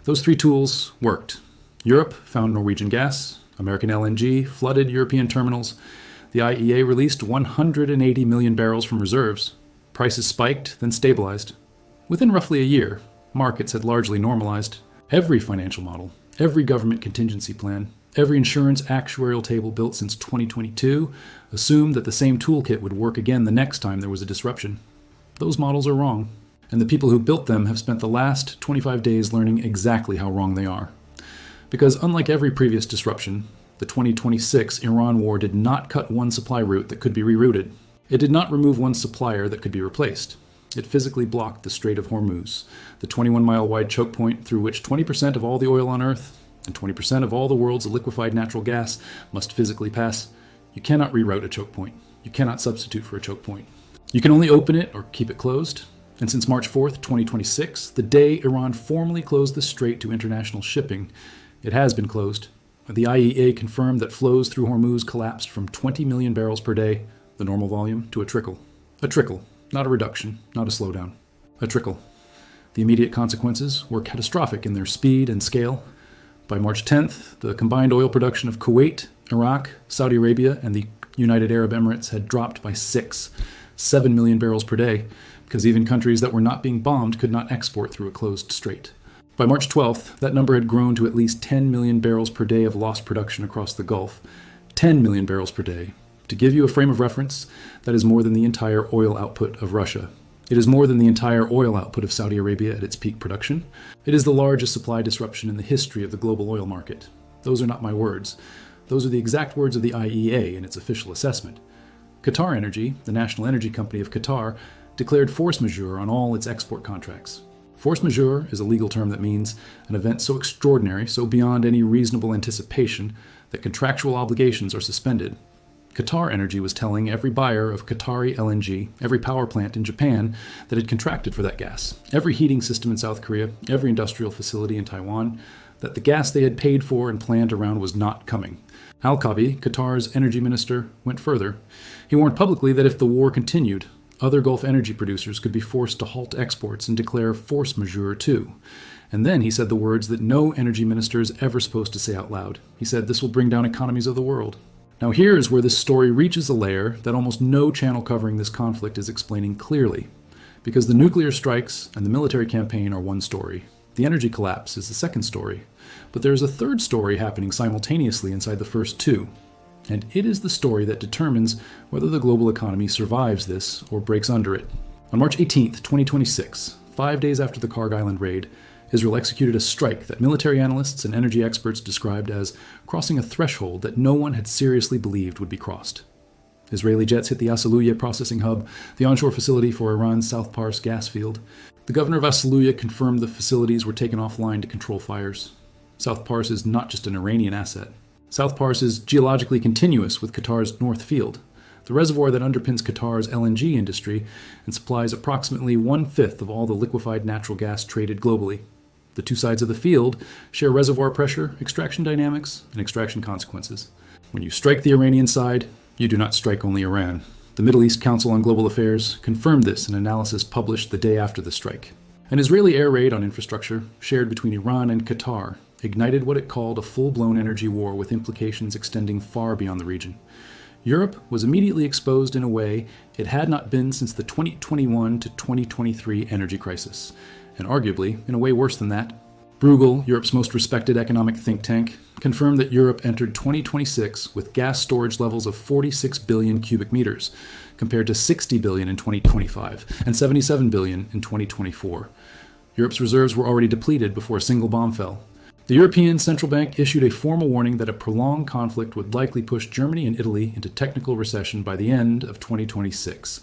Those three tools worked. Europe found Norwegian gas, American LNG flooded European terminals, the IEA released 180 million barrels from reserves, prices spiked, then stabilized. Within roughly a year, markets had largely normalized. Every financial model, every government contingency plan, every insurance actuarial table built since 2022 assumed that the same toolkit would work again the next time there was a disruption. Those models are wrong, and the people who built them have spent the last 25 days learning exactly how wrong they are. Because unlike every previous disruption, the 2026 Iran war did not cut one supply route that could be rerouted. It did not remove one supplier that could be replaced. It physically blocked the Strait of Hormuz, the 21-mile-wide choke point through which 20% of all the oil on Earth and 20% of all the world's liquefied natural gas must physically pass. You cannot reroute a choke point. You cannot substitute for a choke point. You can only open it or keep it closed. And since March 4th, 2026, the day Iran formally closed the strait to international shipping, it has been closed. The IEA confirmed that flows through Hormuz collapsed from 20 million barrels per day, the normal volume, to a trickle. A trickle, not a reduction, not a slowdown. A trickle. The immediate consequences were catastrophic in their speed and scale. By March 10th, the combined oil production of Kuwait, Iraq, Saudi Arabia, and the United Arab Emirates had dropped by 7 million barrels per day, because even countries that were not being bombed could not export through a closed strait. By March 12th, that number had grown to at least 10 million barrels per day of lost production across the Gulf. 10 million barrels per day. To give you a frame of reference, that is more than the entire oil output of Russia. It is more than the entire oil output of Saudi Arabia at its peak production. It is the largest supply disruption in the history of the global oil market. Those are not my words. Those are the exact words of the IEA in its official assessment. Qatar Energy, the national energy company of Qatar, declared force majeure on all its export contracts. Force majeure is a legal term that means an event so extraordinary, so beyond any reasonable anticipation, that contractual obligations are suspended. Qatar Energy was telling every buyer of Qatari LNG, every power plant in Japan, that had contracted for that gas, every heating system in South Korea, every industrial facility in Taiwan, that the gas they had paid for and planned around was not coming. Al-Kabi, Qatar's energy minister, went further. He warned publicly that if the war continued, other Gulf energy producers could be forced to halt exports and declare force majeure too. And then he said the words that no energy minister is ever supposed to say out loud. He said, "This will bring down economies of the world." Now here is where this story reaches a layer that almost no channel covering this conflict is explaining clearly. Because the nuclear strikes and the military campaign are one story. The energy collapse is the second story. But there is a third story happening simultaneously inside the first two. And it is the story that determines whether the global economy survives this or breaks under it. On March 18th, 2026, 5 days after the Karg Island raid, Israel executed a strike that military analysts and energy experts described as crossing a threshold that no one had seriously believed would be crossed. Israeli jets hit the Asaluya processing hub, the onshore facility for Iran's South Pars gas field. The governor of Asaluya confirmed the facilities were taken offline to control fires. South Pars is not just an Iranian asset. South Pars is geologically continuous with Qatar's North Field, the reservoir that underpins Qatar's LNG industry and supplies approximately 1/5 of all the liquefied natural gas traded globally. The two sides of the field share reservoir pressure, extraction dynamics, and extraction consequences. When you strike the Iranian side, you do not strike only Iran. The Middle East Council on Global Affairs confirmed this in analysis published the day after the strike. An Israeli air raid on infrastructure, shared between Iran and Qatar, ignited what it called a full-blown energy war with implications extending far beyond the region. Europe was immediately exposed in a way it had not been since the 2021 to 2023 energy crisis, and arguably in a way worse than that. Bruegel, Europe's most respected economic think tank, confirmed that Europe entered 2026 with gas storage levels of 46 billion cubic meters, compared to 60 billion in 2025 and 77 billion in 2024. Europe's reserves were already depleted before a single bomb fell. The European Central Bank issued a formal warning that a prolonged conflict would likely push Germany and Italy into technical recession by the end of 2026.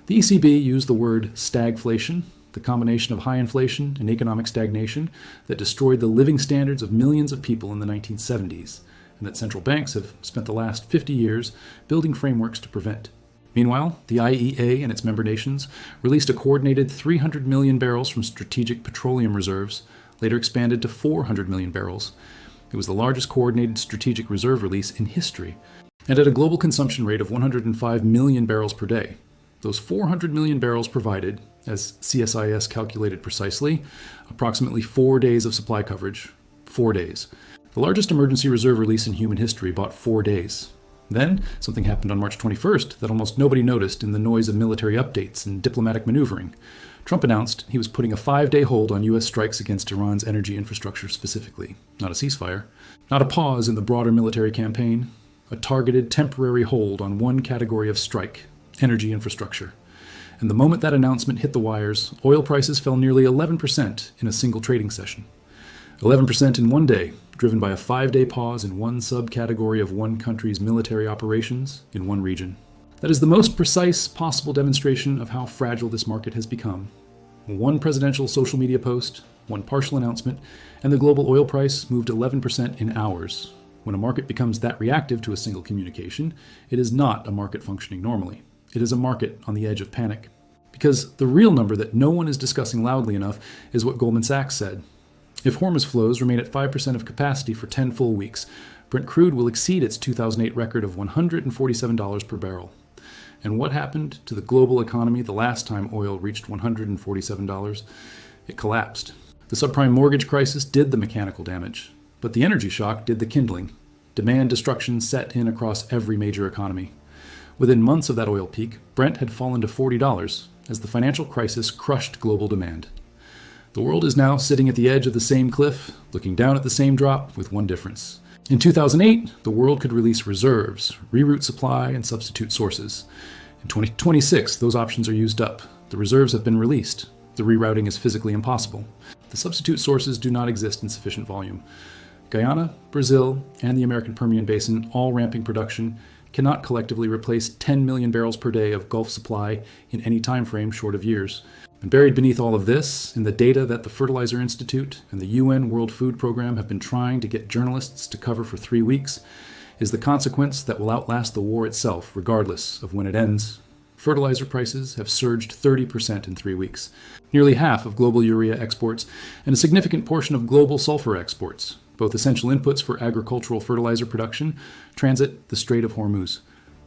The ECB used the word stagflation, the combination of high inflation and economic stagnation that destroyed the living standards of millions of people in the 1970s, and that central banks have spent the last 50 years building frameworks to prevent. Meanwhile, the IEA and its member nations released a coordinated 300 million barrels from strategic petroleum reserves, later expanded to 400 million barrels. It was the largest coordinated strategic reserve release in history, and at a global consumption rate of 105 million barrels per day. Those 400 million barrels provided, As CSIS calculated precisely, approximately 4 days of supply coverage. 4 days. The largest emergency reserve release in human history bought 4 days. Then, something happened on March 21st that almost nobody noticed in the noise of military updates and diplomatic maneuvering. Trump announced he was putting a 5-day hold on U.S. strikes against Iran's energy infrastructure specifically. Not a ceasefire, not a pause in the broader military campaign, a targeted temporary hold on one category of strike, energy infrastructure. And the moment that announcement hit the wires, oil prices fell nearly 11% in a single trading session. 11% in one day, driven by a 5-day pause in one subcategory of one country's military operations in one region. That is the most precise possible demonstration of how fragile this market has become. One presidential social media post, one partial announcement, and the global oil price moved 11% in hours. When a market becomes that reactive to a single communication, it is not a market functioning normally. It is a market on the edge of panic. Because the real number that no one is discussing loudly enough is what Goldman Sachs said. If Hormuz flows remain at 5% of capacity for 10 full weeks, Brent crude will exceed its 2008 record of $147 per barrel. And what happened to the global economy the last time oil reached $147? It collapsed. The subprime mortgage crisis did the mechanical damage, but the energy shock did the kindling. Demand destruction set in across every major economy. Within months of that oil peak, Brent had fallen to $40 as the financial crisis crushed global demand. The world is now sitting at the edge of the same cliff, looking down at the same drop, with one difference. In 2008, the world could release reserves, reroute supply, and substitute sources. In 2026, those options are used up. The reserves have been released. The rerouting is physically impossible. The substitute sources do not exist in sufficient volume. Guyana, Brazil, and the American Permian Basin, all ramping production, cannot collectively replace 10 million barrels per day of Gulf supply in any time frame short of years. And buried beneath all of this, in the data that the Fertilizer Institute and the UN World Food Program have been trying to get journalists to cover for 3 weeks, is the consequence that will outlast the war itself, regardless of when it ends. Fertilizer prices have surged 30% in 3 weeks, nearly half of global urea exports, and a significant portion of global sulfur exports, both essential inputs for agricultural fertilizer production, transit the Strait of Hormuz.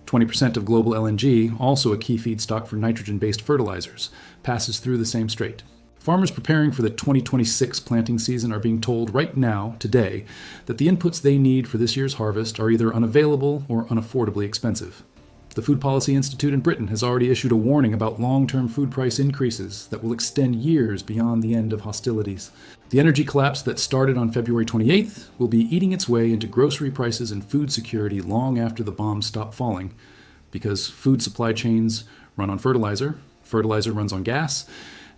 20% of global LNG, also a key feedstock for nitrogen-based fertilizers, passes through the same strait. Farmers preparing for the 2026 planting season are being told right now, today, that the inputs they need for this year's harvest are either unavailable or unaffordably expensive. The Food Policy Institute in Britain has already issued a warning about long-term food price increases that will extend years beyond the end of hostilities. The energy collapse that started on February 28th will be eating its way into grocery prices and food security long after the bombs stop falling, because food supply chains run on fertilizer, fertilizer runs on gas,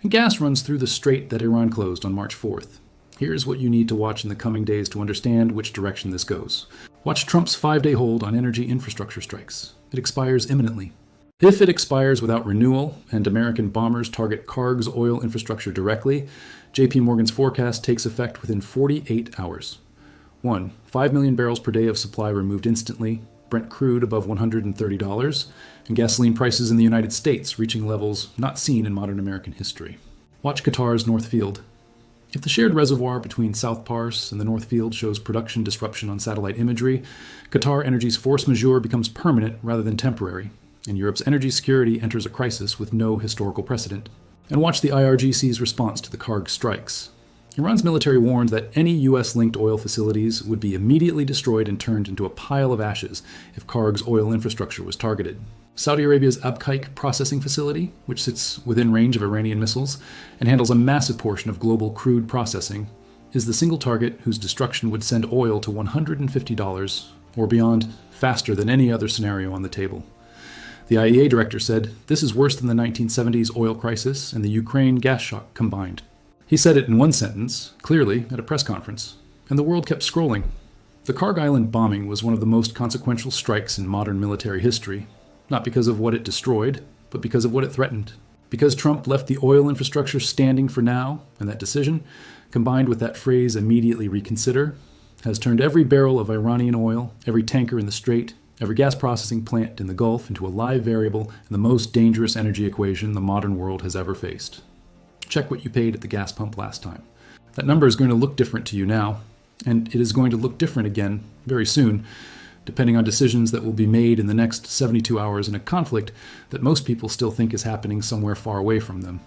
and gas runs through the strait that Iran closed on March 4th. Here's what you need to watch in the coming days to understand which direction this goes. Watch Trump's 5-day hold on energy infrastructure strikes. It expires imminently. If it expires without renewal and American bombers target Carg's oil infrastructure directly, JP Morgan's forecast takes effect within 48 hours. 1. 5 million barrels per day of supply removed instantly, Brent crude above $130, and gasoline prices in the United States reaching levels not seen in modern American history. Watch Qatar's North Field. If the shared reservoir between South Pars and the North Field shows production disruption on satellite imagery, Qatar Energy's force majeure becomes permanent rather than temporary, and Europe's energy security enters a crisis with no historical precedent. And watch the IRGC's response to the Carg strikes. Iran's military warned that any US-linked oil facilities would be immediately destroyed and turned into a pile of ashes if Carg's oil infrastructure was targeted. Saudi Arabia's Abqaiq processing facility, which sits within range of Iranian missiles and handles a massive portion of global crude processing, is the single target whose destruction would send oil to $150 or beyond faster than any other scenario on the table. The IEA director said, "This is worse than the 1970s oil crisis and the Ukraine gas shock combined." He said it in one sentence, clearly, at a press conference, and the world kept scrolling. The Carg Island bombing was one of the most consequential strikes in modern military history, not because of what it destroyed, but because of what it threatened. Because Trump left the oil infrastructure standing for now, and that decision, combined with that phrase "immediately reconsider," has turned every barrel of Iranian oil, every tanker in the Strait, every gas processing plant in the Gulf into a live variable in the most dangerous energy equation the modern world has ever faced. Check what you paid at the gas pump last time. That number is going to look different to you now, and it is going to look different again very soon, depending on decisions that will be made in the next 72 hours in a conflict that most people still think is happening somewhere far away from them.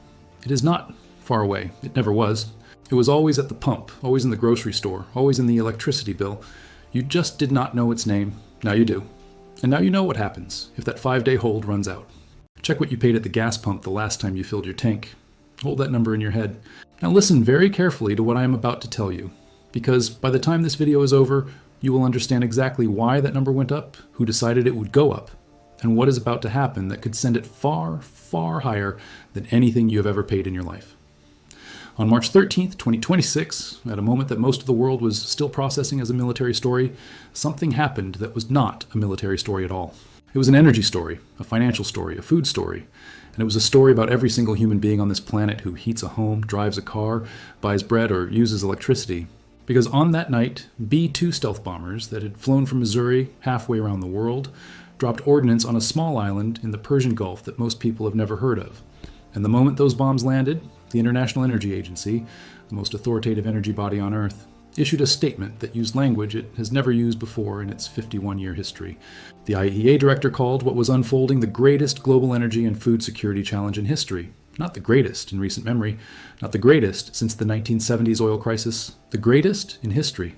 It is not far away. It never was. It was always at the pump, always in the grocery store, always in the electricity bill. You just did not know its name. Now you do. And now you know what happens if that 5-day hold runs out. Check what you paid at the gas pump the last time you filled your tank. Hold that number in your head. Now listen very carefully to what I am about to tell you, because by the time this video is over, you will understand exactly why that number went up, who decided it would go up, and what is about to happen that could send it far, far higher than anything you have ever paid in your life. On March 13th, 2026, at a moment that most of the world was still processing as a military story, something happened that was not a military story at all. It was an energy story, a financial story, a food story, and it was a story about every single human being on this planet who heats a home, drives a car, buys bread, or uses electricity. Because on that night, B-2 stealth bombers that had flown from Missouri halfway around the world dropped ordnance on a small island in the Persian Gulf that most people have never heard of. And the moment those bombs landed, the International Energy Agency, the most authoritative energy body on Earth, issued a statement that used language it has never used before in its 51-year history. The IEA director called what was unfolding the greatest global energy and food security challenge in history. Not the greatest in recent memory, not the greatest since the 1970s oil crisis, the greatest in history.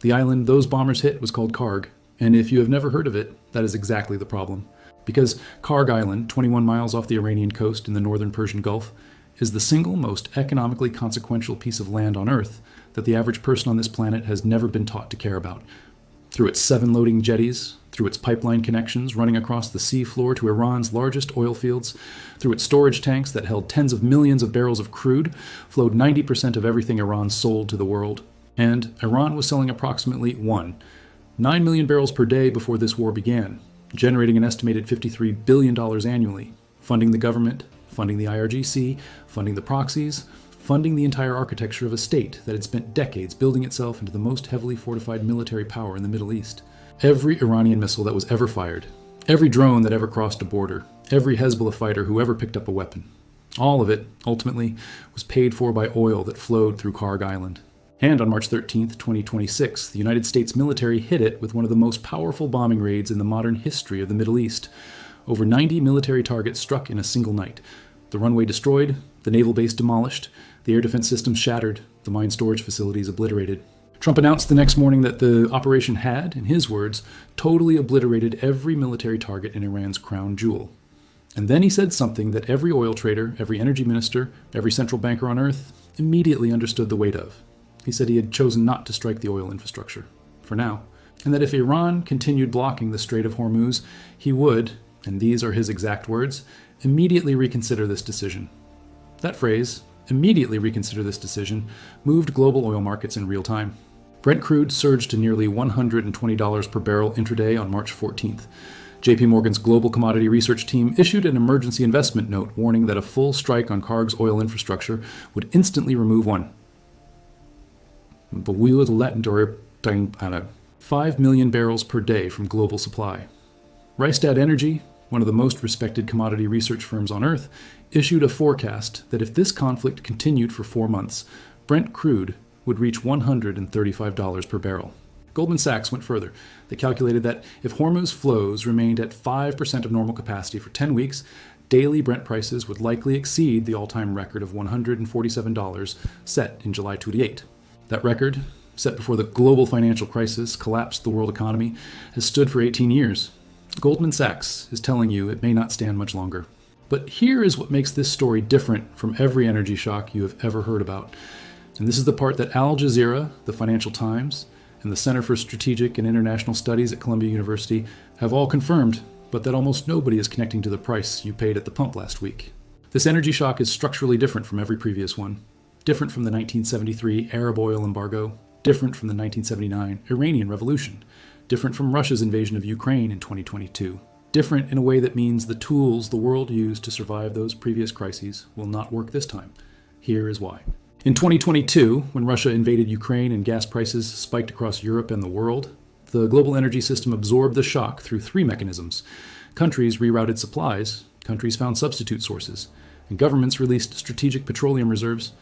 The island those bombers hit was called Karg, and if you have never heard of it, that is exactly the problem. Because Karg Island, 21 miles off the Iranian coast in the northern Persian Gulf, is the single most economically consequential piece of land on Earth that the average person on this planet has never been taught to care about. Through its 7 loading jetties, through its pipeline connections running across the sea floor to Iran's largest oil fields, through its storage tanks that held tens of millions of barrels of crude, flowed 90% of everything Iran sold to the world. And Iran was selling approximately 9 million barrels per day before this war began, generating an estimated $53 billion annually, funding the government, funding the IRGC, funding the proxies, funding the entire architecture of a state that had spent decades building itself into the most heavily fortified military power in the Middle East. Every Iranian missile that was ever fired, every drone that ever crossed a border, every Hezbollah fighter who ever picked up a weapon, all of it, ultimately, was paid for by oil that flowed through Karg Island. And on March 13th, 2026, the United States military hit it with one of the most powerful bombing raids in the modern history of the Middle East. Over 90 military targets struck in a single night. The runway destroyed, the naval base demolished, the air defense systems shattered, the mine storage facilities obliterated. Trump announced the next morning that the operation had, in his words, totally obliterated every military target in Iran's crown jewel. And then he said something that every oil trader, every energy minister, every central banker on Earth immediately understood the weight of. He said he had chosen not to strike the oil infrastructure, for now, and that if Iran continued blocking the Strait of Hormuz, he would, and these are his exact words, immediately reconsider this decision. That phrase, immediately reconsider this decision, moved global oil markets in real time. Brent crude surged to nearly $120 per barrel intraday on March 14th. JP Morgan's global commodity research team issued an emergency investment note warning that a full strike on Karg's oil infrastructure would instantly remove 5 million barrels per day from global supply. Rystad Energy, one of the most respected commodity research firms on Earth, issued a forecast that if this conflict continued for 4 months, Brent crude would reach $135 per barrel. Goldman Sachs went further. They calculated that if Hormuz flows remained at 5% of normal capacity for 10 weeks, daily Brent prices would likely exceed the all-time record of $147 set in July 28. That record, set before the global financial crisis collapsed the world economy, has stood for 18 years. Goldman Sachs is telling you it may not stand much longer. But here is what makes this story different from every energy shock you have ever heard about. And this is the part that Al Jazeera, the Financial Times, and the Center for Strategic and International Studies at Columbia University have all confirmed, but that almost nobody is connecting to the price you paid at the pump last week. This energy shock is structurally different from every previous one. Different from the 1973 Arab oil embargo, different from the 1979 Iranian Revolution, different from Russia's invasion of Ukraine in 2022. Different in a way that means the tools the world used to survive those previous crises will not work this time. Here is why. In 2022, when Russia invaded Ukraine and gas prices spiked across Europe and the world, the global energy system absorbed the shock through 3 mechanisms. Countries rerouted supplies, countries found substitute sources, and governments released strategic petroleum reserves.